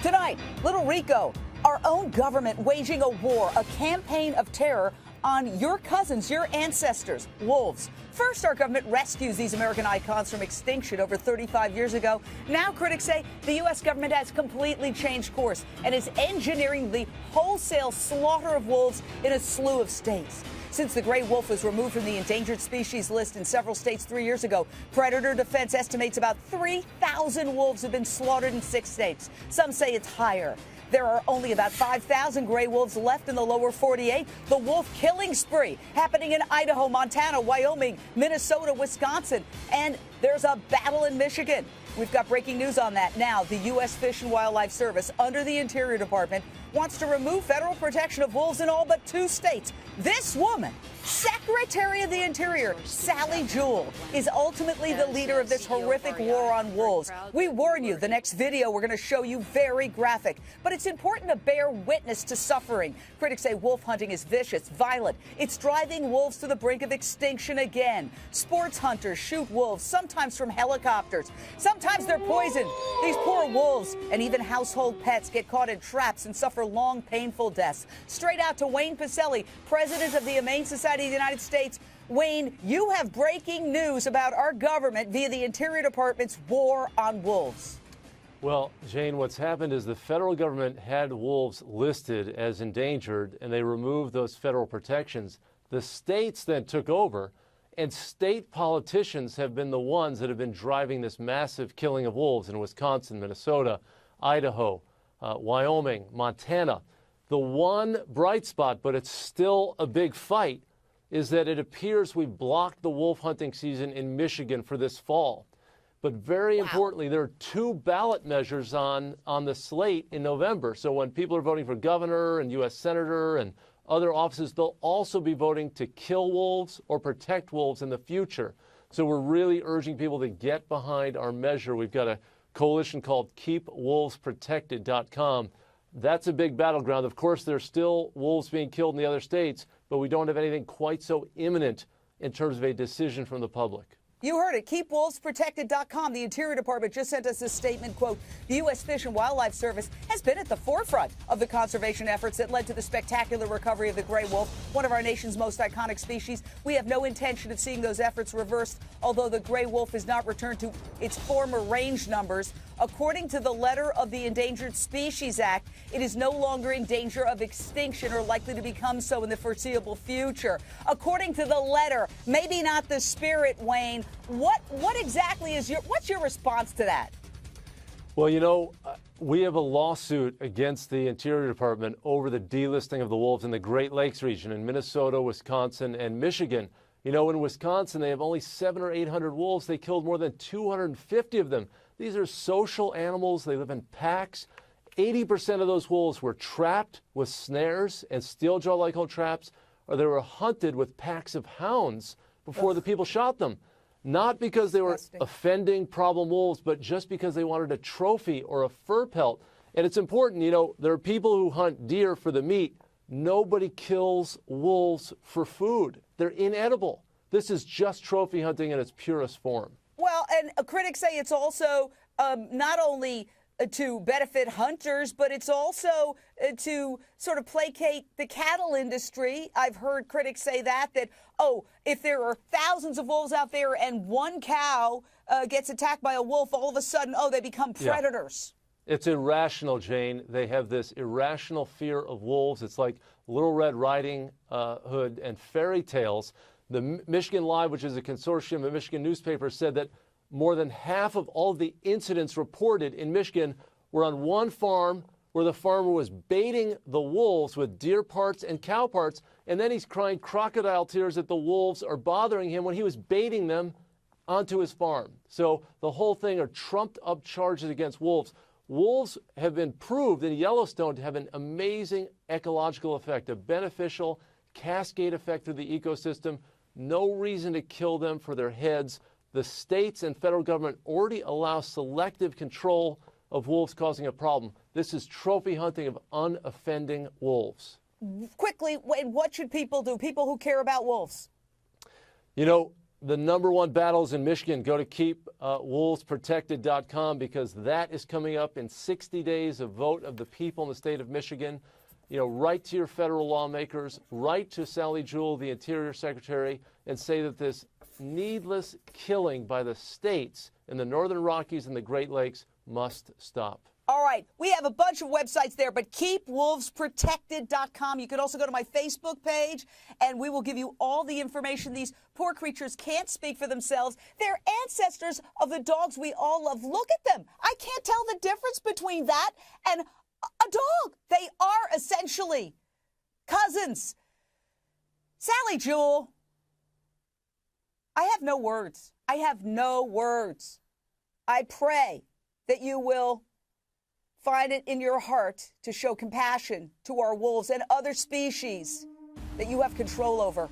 Tonight, Little Rico, our own government waging a war, a campaign of terror on your cousins, your ancestors, wolves. First, our government rescues these American icons from extinction over 35 years ago. Now, critics say the U.S. government has completely changed course and is engineering the wholesale slaughter of wolves in a slew of states. Since the gray wolf was removed from the endangered species list in several states 3 years ago, Predator Defense estimates about 3,000 wolves have been slaughtered in 6 states. Some say it's higher. There are only about 5,000 gray wolves left in the lower 48. The wolf killing spree happening in Idaho, Montana, Wyoming, Minnesota, Wisconsin, and there's a battle in Michigan. We've got breaking news on that now. The U.S. Fish and Wildlife Service, under the Interior Department, wants to remove federal protection of wolves in all but 2 states. This woman, Secretary of the Interior, Sally Jewell, is ultimately the leader of this horrific war on wolves. We warn you, the next video we're going to show you very graphic, but it's important to bear witness to suffering. Critics say wolf hunting is vicious, violent. It's driving wolves to the brink of extinction again. Sports hunters shoot wolves, sometimes from helicopters. Sometimes they're poisoned. These poor wolves and even household pets get caught in traps and suffer long, painful deaths. Straight out to Wayne Pacelle, president of the Humane Society of the United States. Wayne, you have breaking news about our government via the Interior Department's war on wolves. Well, Jane, what's happened is the federal government had wolves listed as endangered, and they removed those federal protections. The states then took over, and state politicians have been the ones that have been driving this massive killing of wolves in Wisconsin, Minnesota, Idaho, Wyoming, Montana. The one bright spot, but it's still a big fight, is that it appears we've blocked the wolf hunting season in Michigan for this fall. But very importantly, there are 2 ballot measures on the slate in November. So when people are voting for governor and U.S. senator and other offices, they'll also be voting to kill wolves or protect wolves in the future. So we're really urging people to get behind our measure. We've got a coalition called KeepWolvesProtected.com. That's a big battleground. Of course, there's still wolves being killed in the other states, but we don't have anything quite so imminent in terms of a decision from the public. You heard it. KeepWolvesProtected.com. The Interior Department just sent us this statement, quote, the U.S. Fish and Wildlife Service has been at the forefront of the conservation efforts that led to the spectacular recovery of the gray wolf, one of our nation's most iconic species. We have no intention of seeing those efforts reversed, although the gray wolf is not returned to its former range numbers. According to the letter of the Endangered Species Act, it is no longer in danger of extinction or likely to become so in the foreseeable future. According to the letter, maybe not the spirit, Wayne. What exactly is what's your response to that? Well, you know, we have a lawsuit against the Interior Department over the delisting of the wolves in the Great Lakes region in Minnesota, Wisconsin, and Michigan. You know, in Wisconsin, they have only 700 or 800 wolves. They killed more than 250 of them. These are social animals. They live in packs. 80% of those wolves were trapped with snares and steel jaw-like traps, or they were hunted with packs of hounds before the people shot them. Not because they were offending problem wolves, but just because they wanted a trophy or a fur pelt. And it's important, you know, there are people who hunt deer for the meat. Nobody kills wolves for food. They're inedible. This is just trophy hunting in its purest form. Well, and critics say it's also not only to benefit hunters, but it's also to sort of placate the cattle industry. I've heard critics say that, oh, if there are thousands of wolves out there and one cow gets attacked by a wolf, all of a sudden, oh, they become predators. Yeah. It's irrational, Jane. They have this irrational fear of wolves. It's like Little Red Riding Hood and fairy tales. The Michigan Live, which is a consortium of Michigan newspapers, said that more than half of all the incidents reported in Michigan were on one farm where the farmer was baiting the wolves with deer parts and cow parts, and then he's crying crocodile tears that the wolves are bothering him when he was baiting them onto his farm. So the whole thing are trumped up charges against wolves. Wolves have been proved in Yellowstone to have an amazing ecological effect, a beneficial cascade effect through the ecosystem. No reason to kill them for their heads. The states and federal government already allow selective control of wolves causing a problem. This is trophy hunting of unoffending wolves. Quickly, what should people do, people who care about wolves? You know, The #1 battles in Michigan. Go to keepwolvesprotected.com because that is coming up in 60 days, a vote of the people in the state of Michigan. You know, write to your federal lawmakers, write to Sally Jewell, the Interior Secretary, and say that this needless killing by the states in the Northern Rockies and the Great Lakes must stop. All right. We have a bunch of websites there, but keepwolvesprotected.com. You can also go to my Facebook page, and we will give you all the information. These poor creatures can't speak for themselves. They're ancestors of the dogs we all love. Look at them. I can't tell the difference between that and a dog. They are essentially cousins. Sally Jewell, I have no words. I have no words. I pray that you will find it in your heart to show compassion to our wolves and other species that you have control over.